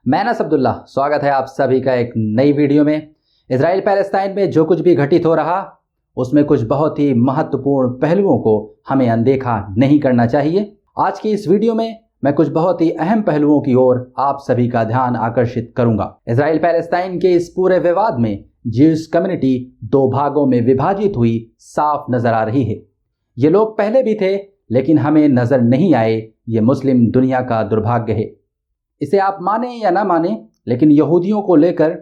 मैं अनस अब्दुल्ला, स्वागत है आप सभी का एक नई वीडियो में। इजराइल पैलेस्टाइन में जो कुछ भी घटित हो रहा उसमें कुछ बहुत ही महत्वपूर्ण पहलुओं को हमें अनदेखा नहीं करना चाहिए। आज की इस वीडियो में मैं कुछ बहुत ही अहम पहलुओं की ओर आप सभी का ध्यान आकर्षित करूंगा। इजराइल पैलेस्टाइन के इस पूरे विवाद में ज्यूइश कम्युनिटी दो भागों में विभाजित हुई साफ नजर आ रही है। ये लोग पहले भी थे लेकिन हमें नजर नहीं आए। ये मुस्लिम दुनिया का दुर्भाग्य है। इसे आप माने या ना माने, लेकिन यहूदियों को लेकर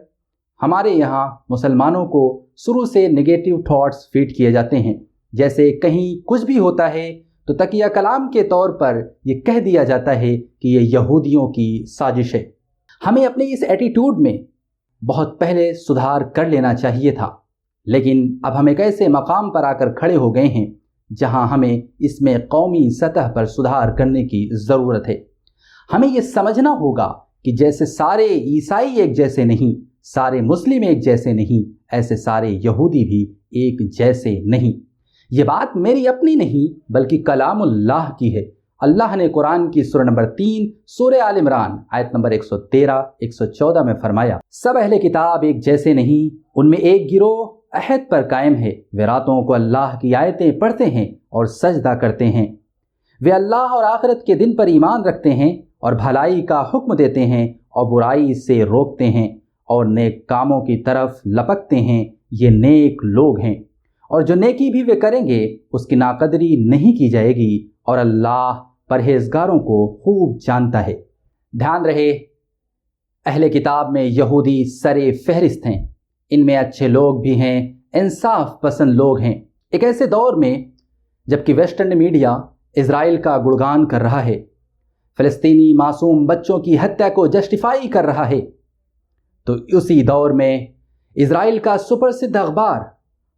हमारे यहाँ मुसलमानों को शुरू से नेगेटिव थॉट्स फीड किए जाते हैं। जैसे कहीं कुछ भी होता है तो तकिया कलाम के तौर पर ये कह दिया जाता है कि ये यहूदियों की साजिश है। हमें अपने इस एटीट्यूड में बहुत पहले सुधार कर लेना चाहिए था, लेकिन अब हम एक ऐसे मकाम पर आकर खड़े हो गए हैं जहां हमें इसमें कौमी सतह पर सुधार करने की ज़रूरत है। हमें ये समझना होगा कि जैसे सारे ईसाई एक जैसे नहीं, सारे मुस्लिम एक जैसे नहीं, ऐसे सारे यहूदी भी एक जैसे नहीं। ये बात मेरी अपनी नहीं बल्कि कलामुल्लाह की है। अल्लाह ने कुरान की सूरह नंबर 3 सूरह आल इमरान आयत नंबर 113-114 में फरमाया, सब अहले किताब एक जैसे नहीं, उनमें एक गिरोह अहद पर कायम है। वे रातों को अल्लाह की आयतें पढ़ते हैं और सजदा करते हैं। वे अल्लाह और आखिरत के दिन पर ईमान रखते हैं और भलाई का हुक्म देते हैं और बुराई से रोकते हैं और नेक कामों की तरफ लपकते हैं। ये नेक लोग हैं और जो नेकी भी वे करेंगे उसकी नाकदरी नहीं की जाएगी और अल्लाह परहेजगारों को खूब जानता है। ध्यान रहे, अहले किताब में यहूदी सरे फहरिस्त हैं। इनमें अच्छे लोग भी हैं, इंसाफ पसंद लोग हैं। एक ऐसे दौर में जबकि वेस्टर्न मीडिया इजराइल का गुणगान कर रहा है, फ़लस्तीनी मासूम बच्चों की हत्या को जस्टिफाई कर रहा है, तो उसी दौर में इजराइल का सुप्रसिद्ध अखबार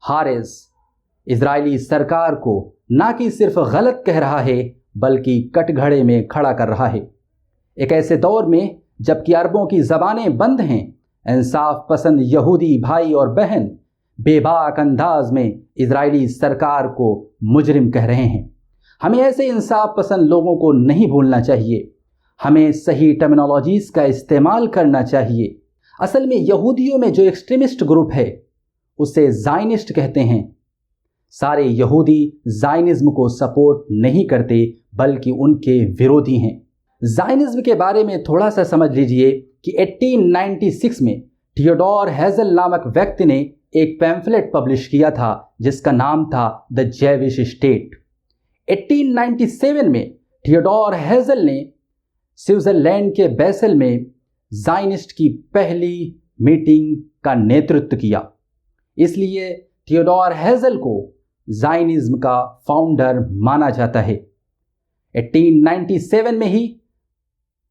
हारिस इजरायली सरकार को ना कि सिर्फ गलत कह रहा है बल्कि कटघरे में खड़ा कर रहा है। एक ऐसे दौर में जबकि अरबों की ज़बानें बंद हैं, इंसाफ पसंद यहूदी भाई और बहन बेबाक अंदाज में इजरायली सरकार को मुजरिम कह रहे हैं। हमें ऐसे इंसाफ पसंद लोगों को नहीं भूलना चाहिए। हमें सही टर्मिनोलॉजीज़ का इस्तेमाल करना चाहिए। असल में यहूदियों में जो एक्सट्रीमिस्ट ग्रुप है उसे ज़ायनिस्ट कहते हैं। सारे यहूदी ज़ायनिज़्म को सपोर्ट नहीं करते बल्कि उनके विरोधी हैं। ज़ायनिज़्म के बारे में थोड़ा सा समझ लीजिए कि 1896 में थियोडोर हेज़ल नामक व्यक्ति ने एक पैम्फलेट पब्लिश किया था जिसका नाम था द जेविश स्टेट। 1897 में थियोडोर हेज़ल ने स्विट्ज़रलैंड के बेसेल में ज़ायनिस्ट की पहली मीटिंग का नेतृत्व किया। इसलिए थियोडोर हेज़ल को ज़ायनिज़्म का फाउंडर माना जाता है। 1897 में ही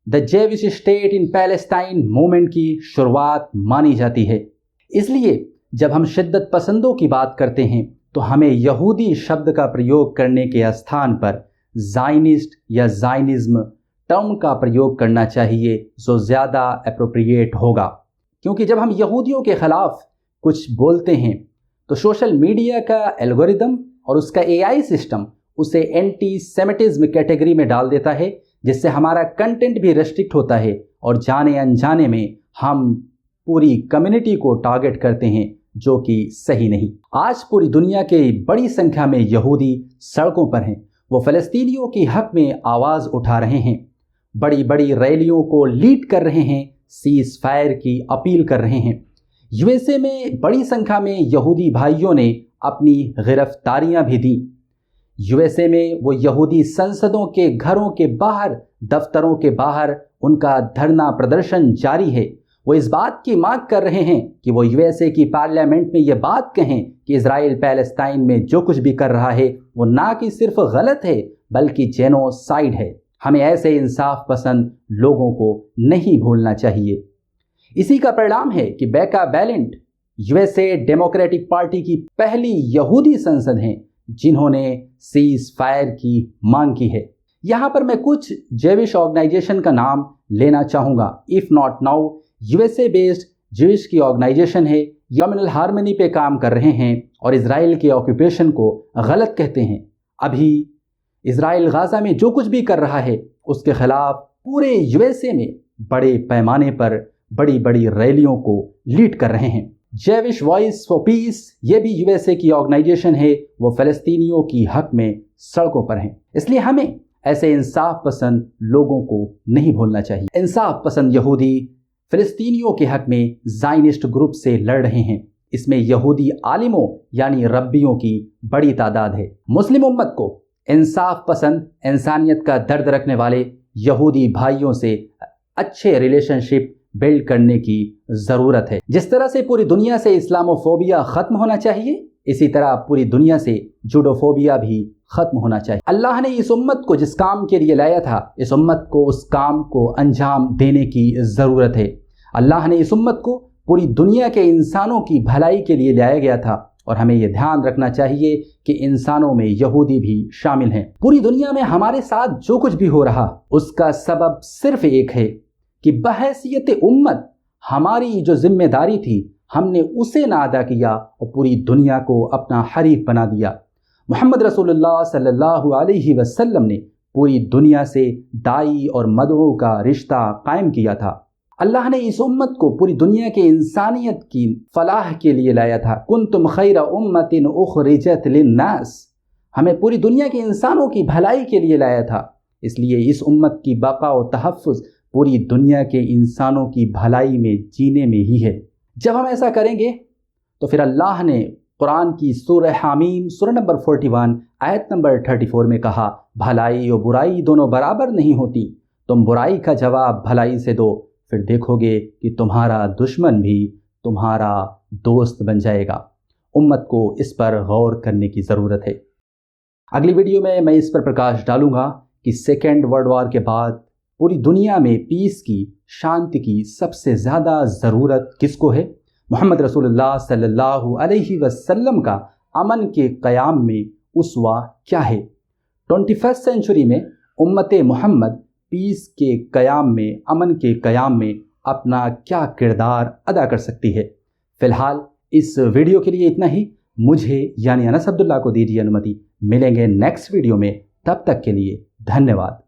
the Jewish state in Palestine movement की शुरुआत मानी जाती है। इसलिए जब हम शिद्दत पसंदों की बात करते हैं तो हमें यहूदी शब्द का प्रयोग करने के स्थान पर ज़ायनिस्ट या ज़ायनिज़्म टर्म का प्रयोग करना चाहिए, जो ज़्यादा एप्रोप्रिएट होगा। क्योंकि जब हम यहूदियों के ख़िलाफ़ कुछ बोलते हैं तो सोशल मीडिया का एल्गोरिदम और उसका एआई सिस्टम उसे एंटी सेमिटिज्म कैटेगरी में डाल देता है, जिससे हमारा कंटेंट भी रेस्ट्रिक्ट होता है और जाने अनजाने में हम पूरी कम्युनिटी को टारगेट करते हैं, जो कि सही नहीं। आज पूरी दुनिया के बड़ी संख्या में यहूदी सड़कों पर हैं। वो फ़लस्तीनियों के हक़ में आवाज़ उठा रहे हैं, बड़ी बड़ी रैलियों को लीड कर रहे हैं, सीज़ फायर की अपील कर रहे हैं। यूएसए में बड़ी संख्या में यहूदी भाइयों ने अपनी गिरफ्तारियां भी दी। यूएसए में वो यहूदी संसदों के घरों के बाहर, दफ्तरों के बाहर उनका धरना प्रदर्शन जारी है। वो इस बात की मांग कर रहे हैं कि वो यूएसए की पार्लियामेंट में ये बात कहें कि इजराइल पैलेस्टाइन में जो कुछ भी कर रहा है वो ना कि सिर्फ गलत है बल्कि जेनोसाइड है। हमें ऐसे इंसाफ पसंद लोगों को नहीं भूलना चाहिए। इसी का परिणाम है कि बेका बैलेंट यूएसए डेमोक्रेटिक पार्टी की पहली यहूदी संसद हैं जिन्होंने सीज फायर की मांग की है। यहाँ पर मैं कुछ जेविश ऑर्गेनाइजेशन का नाम लेना चाहूँगा। If not now USA based Jewish की ऑर्गेनाइजेशन है, कम्युनल हार्मनी पे काम कर रहे हैं और इजराइल के ऑक्यूपेशन को गलत कहते हैं। अभी इजराइल गाज़ा में जो कुछ भी कर रहा है उसके खिलाफ पूरे यूएसए में बड़े पैमाने पर बड़ी बड़ी रैलियों को लीड कर रहे हैं। जेविश वॉइस फॉर पीस ये भी यूएसए की ऑर्गेनाइजेशन है, वो फ़लस्तीनियों की हक में सड़कों पर हैं। इसलिए हमें ऐसे इंसाफ पसंद लोगों को नहीं भूलना चाहिए। इंसाफ पसंद यहूदी फ़लस्तीनियों के हक में ज़ायनिस्ट ग्रुप से लड़ रहे हैं। इसमें यहूदी आलिमों यानी रब्बियों की बड़ी तादाद है। मुस्लिम उम्मत को इंसाफ पसंद, इंसानियत का दर्द रखने वाले यहूदी भाइयों से अच्छे रिलेशनशिप बिल्ड करने की ज़रूरत है। जिस तरह से पूरी दुनिया से इस्लामोफोबिया ख़त्म होना चाहिए, इसी तरह पूरी दुनिया से जूडोफोबिया भी ख़त्म होना चाहिए। अल्लाह ने इस उम्मत को जिस काम के लिए लाया था, इस उम्मत को उस काम को अंजाम देने की ज़रूरत है। अल्लाह ने इस उम्मत को पूरी दुनिया के इंसानों की भलाई के लिए लाया गया था, और हमें ये ध्यान रखना चाहिए कि इंसानों में यहूदी भी शामिल हैं। पूरी दुनिया में हमारे साथ जो कुछ भी हो रहा, उसका सबब सिर्फ एक है कि बहैसियत उम्मत हमारी जो जिम्मेदारी थी हमने उसे ना अदा किया और पूरी दुनिया को अपना हरीफ बना दिया। मोहम्मद रसूलुल्लाह सल्लल्लाहु अलैहि वसल्लम ने पूरी दुनिया से दाई और मदऊ का रिश्ता कायम किया था। अल्लाह ने इस उम्मत को पूरी दुनिया के इंसानियत की फलाह के लिए लाया था। कुंतुम खैरा उम्मतिन उखरिजत लिन्नास, हमें पूरी दुनिया के इंसानों की भलाई के लिए लाया था। इसलिए इस उम्मत की बका और तहफ़्फ़ुज़ पूरी दुनिया के इंसानों की भलाई में जीने में ही है। जब हम ऐसा करेंगे तो फिर अल्लाह ने कुरान की सूरह हामीम सूरह नंबर 41 आयत नंबर 34 में कहा, भलाई और बुराई दोनों बराबर नहीं होती, तुम बुराई का जवाब भलाई से दो, फिर देखोगे कि तुम्हारा दुश्मन भी तुम्हारा दोस्त बन जाएगा। उम्मत को इस पर गौर करने की ज़रूरत है। अगली वीडियो में मैं इस पर प्रकाश डालूंगा कि सेकेंड वर्ल्ड वॉर के बाद पूरी दुनिया में पीस की, शांति की सबसे ज़्यादा ज़रूरत किसको है। मोहम्मद रसूलुल्लाह सल्लल्लाहु अलैहि वसल्लम का अमन के क़याम में उसवा क्या है। 21st सेंचुरी में उम्मत मोहम्मद पीस के क़याम में, अमन के क़याम में अपना क्या किरदार अदा कर सकती है। फ़िलहाल इस वीडियो के लिए इतना ही। मुझे यानी अनस अब्दुल्ला को दीजिए अनुमति। मिलेंगे नेक्स्ट वीडियो में, तब तक के लिए धन्यवाद।